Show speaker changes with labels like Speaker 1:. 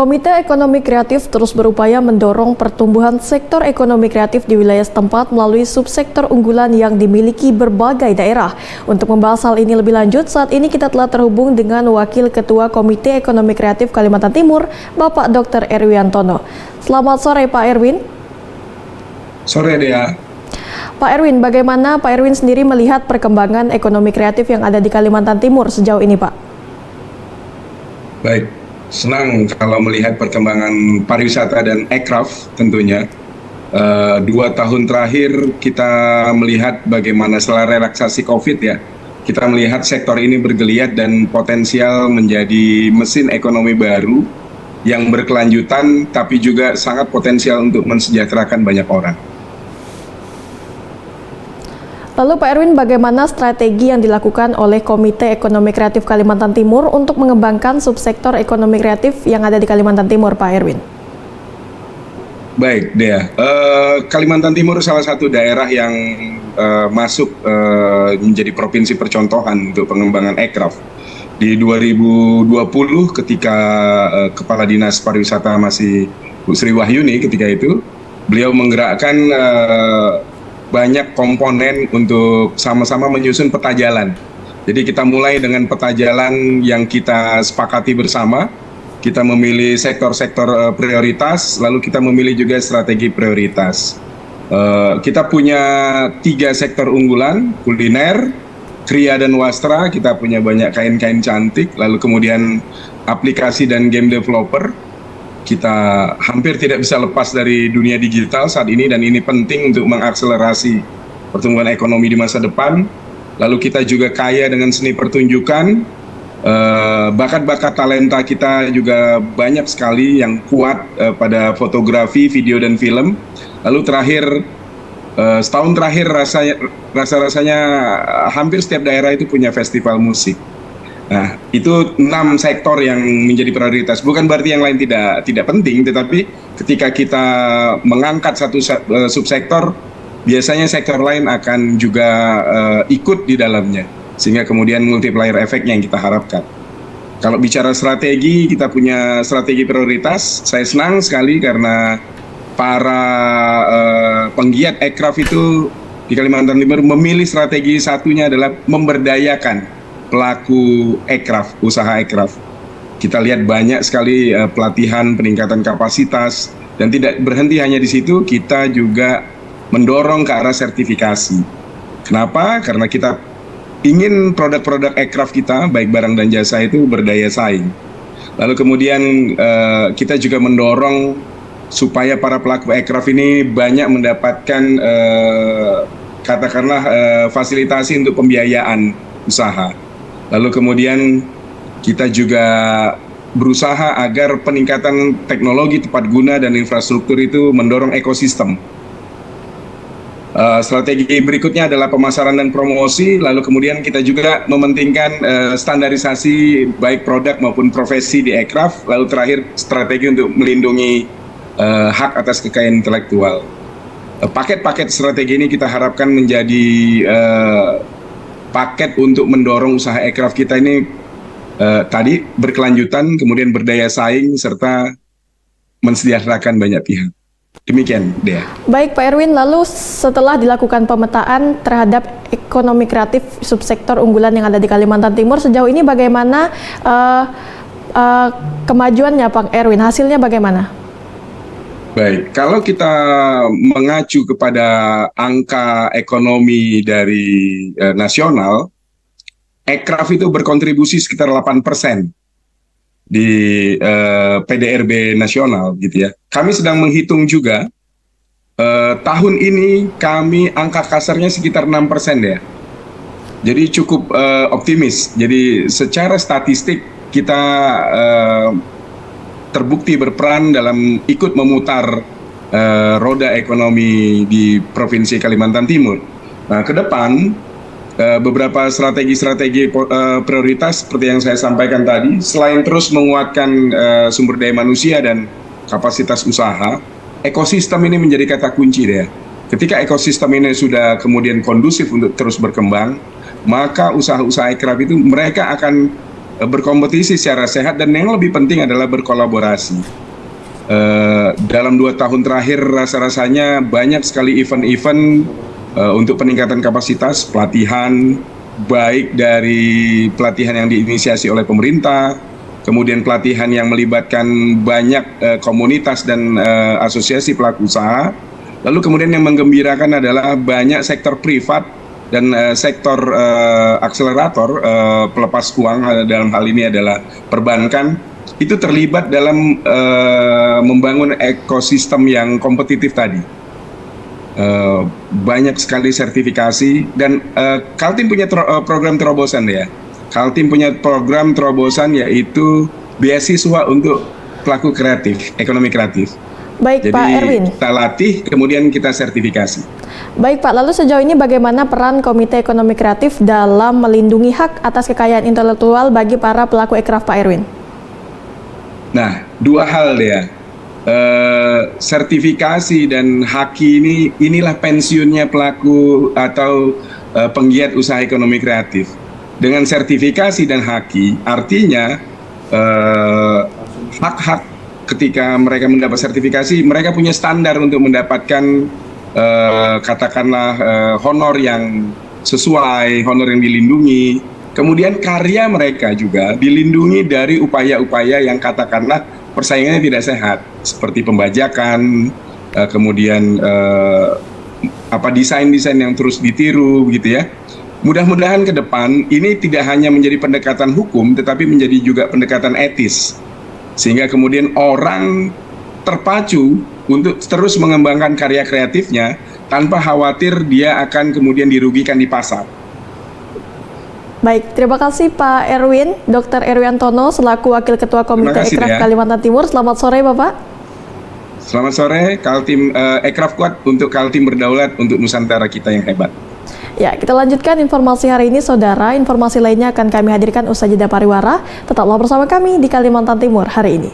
Speaker 1: Komite Ekonomi Kreatif terus berupaya mendorong pertumbuhan sektor ekonomi kreatif di wilayah setempat melalui subsektor unggulan yang dimiliki berbagai daerah. Untuk membahas hal ini lebih lanjut, saat ini kita telah terhubung dengan Wakil Ketua Komite Ekonomi Kreatif Kalimantan Timur, Bapak Dr. Erwiantono. Selamat sore Pak Erwin.
Speaker 2: Sore Dea.
Speaker 1: Pak Erwin, bagaimana Pak Erwin sendiri melihat perkembangan ekonomi kreatif yang ada di Kalimantan Timur sejauh ini, Pak?
Speaker 2: Baik, senang kalau melihat perkembangan pariwisata dan aircraft tentunya. 2 tahun terakhir kita melihat bagaimana setelah relaksasi COVID ya, kita melihat sektor ini bergeliat dan potensial menjadi mesin ekonomi baru yang berkelanjutan tapi juga sangat potensial untuk mensejahterakan banyak orang.
Speaker 1: Lalu Pak Erwin, bagaimana strategi yang dilakukan oleh Komite Ekonomi Kreatif Kalimantan Timur untuk mengembangkan subsektor ekonomi kreatif yang ada di Kalimantan Timur, Pak Erwin?
Speaker 2: Baik, Dea. Kalimantan Timur salah satu daerah yang masuk menjadi provinsi percontohan untuk pengembangan aircraft. Di 2020 ketika Kepala Dinas Pariwisata masih Bu Sri Wahyuni ketika itu, beliau menggerakkan banyak komponen untuk sama-sama menyusun peta jalan. Jadi kita mulai dengan peta jalan yang kita sepakati bersama, kita memilih sektor-sektor prioritas, lalu kita memilih juga strategi prioritas. Kita punya 3 sektor unggulan, kuliner, kriya dan wastra, kita punya banyak kain-kain cantik, lalu kemudian aplikasi dan game developer. Kita hampir tidak bisa lepas dari dunia digital saat ini, dan ini penting untuk mengakselerasi pertumbuhan ekonomi di masa depan. Lalu kita juga kaya dengan seni pertunjukan, bakat-bakat talenta kita juga banyak sekali yang kuat pada fotografi, video dan film. Lalu terakhir, setahun terakhir rasanya hampir setiap daerah itu punya festival musik. Nah, itu 6 sektor yang menjadi prioritas. Bukan berarti yang lain tidak penting, tetapi ketika kita mengangkat satu subsektor, biasanya sektor lain akan juga ikut di dalamnya, sehingga kemudian multiplier efeknya yang kita harapkan. Kalau bicara strategi, kita punya strategi prioritas. Saya senang sekali karena para penggiat aircraft itu di Kalimantan Timur memilih strategi satunya adalah memberdayakan pelaku aircraft, usaha aircraft. Kita lihat banyak sekali pelatihan, peningkatan kapasitas, dan tidak berhenti hanya di situ, kita juga mendorong ke arah sertifikasi. Kenapa? Karena kita ingin produk-produk aircraft kita, baik barang dan jasa itu berdaya saing. Lalu kemudian kita juga mendorong supaya para pelaku aircraft ini banyak mendapatkan katakanlah fasilitasi untuk pembiayaan usaha. Lalu kemudian kita juga berusaha agar peningkatan teknologi tepat guna dan infrastruktur itu mendorong ekosistem. Strategi berikutnya adalah pemasaran dan promosi, lalu kemudian kita juga mementingkan standarisasi baik produk maupun profesi di aircraft, lalu terakhir strategi untuk melindungi hak atas kekayaan intelektual. Paket-paket strategi ini kita harapkan menjadi paket untuk mendorong usaha aircraft kita ini tadi berkelanjutan, kemudian berdaya saing, serta mensejahterakan banyak pihak. Demikian, Dea.
Speaker 1: Baik Pak Erwin, lalu setelah dilakukan pemetaan terhadap ekonomi kreatif subsektor unggulan yang ada di Kalimantan Timur, sejauh ini bagaimana kemajuannya Pak Erwin? Hasilnya bagaimana?
Speaker 2: Baik, kalau kita mengacu kepada angka ekonomi dari nasional, aircraft itu berkontribusi sekitar 8% di PDRB nasional, gitu ya. Kami sedang menghitung juga, tahun ini kami angka kasarnya sekitar 6% ya. Jadi cukup optimis. Jadi secara statistik kita terbukti berperan dalam ikut memutar roda ekonomi di Provinsi Kalimantan Timur. Nah, ke depan beberapa strategi prioritas seperti yang saya sampaikan tadi, selain terus menguatkan sumber daya manusia dan kapasitas usaha, ekosistem ini menjadi kata kunci deh. Ketika ekosistem ini sudah kemudian kondusif untuk terus berkembang, maka usaha-usaha aircraft itu mereka akan berkompetisi secara sehat, dan yang lebih penting adalah berkolaborasi. Dalam 2 tahun terakhir rasa-rasanya banyak sekali event-event untuk peningkatan kapasitas pelatihan, baik dari pelatihan yang diinisiasi oleh pemerintah, kemudian pelatihan yang melibatkan banyak komunitas dan asosiasi pelaku usaha. Lalu kemudian yang menggembirakan adalah banyak sektor privat dan sektor akselerator pelepas uang, dalam hal ini adalah perbankan, itu terlibat dalam membangun ekosistem yang kompetitif tadi. Banyak sekali sertifikasi, dan Kaltim punya program terobosan ya. Kaltim punya program terobosan yaitu beasiswa untuk pelaku kreatif, ekonomi kreatif.
Speaker 1: Baik,
Speaker 2: Jadi
Speaker 1: Pak Erwin.
Speaker 2: kita latih, kemudian kita sertifikasi.
Speaker 1: Baik Pak, lalu sejauh ini bagaimana peran Komite Ekonomi Kreatif dalam melindungi hak atas kekayaan intelektual bagi para pelaku ekraf, Pak Erwin?
Speaker 2: Nah, 2 hal ya. Sertifikasi dan haki inilah pensiunnya pelaku atau penggiat usaha ekonomi kreatif. Dengan sertifikasi dan haki, artinya hak-hak ketika mereka mendapat sertifikasi, mereka punya standar untuk mendapatkan katakanlah honor yang sesuai, honor yang dilindungi. Kemudian karya mereka juga dilindungi dari upaya-upaya yang katakanlah persaingannya tidak sehat, seperti pembajakan, kemudian desain-desain yang terus ditiru, gitu ya. Mudah-mudahan ke depan ini tidak hanya menjadi pendekatan hukum, tetapi menjadi juga pendekatan etis, sehingga kemudian orang terpacu untuk terus mengembangkan karya kreatifnya tanpa khawatir dia akan kemudian dirugikan di pasar.
Speaker 1: Baik, terima kasih Pak Erwin, Dr. Erwiantono selaku Wakil Ketua Komite Ekraf Kalimantan Timur. Selamat sore Bapak.
Speaker 2: Selamat sore, Kaltim Ekraf kuat untuk Kaltim berdaulat untuk Nusantara kita yang hebat.
Speaker 1: Ya, kita lanjutkan informasi hari ini, Saudara. Informasi lainnya akan kami hadirkan usai jeda pariwara. Tetaplah bersama kami di Kalimantan Timur hari ini.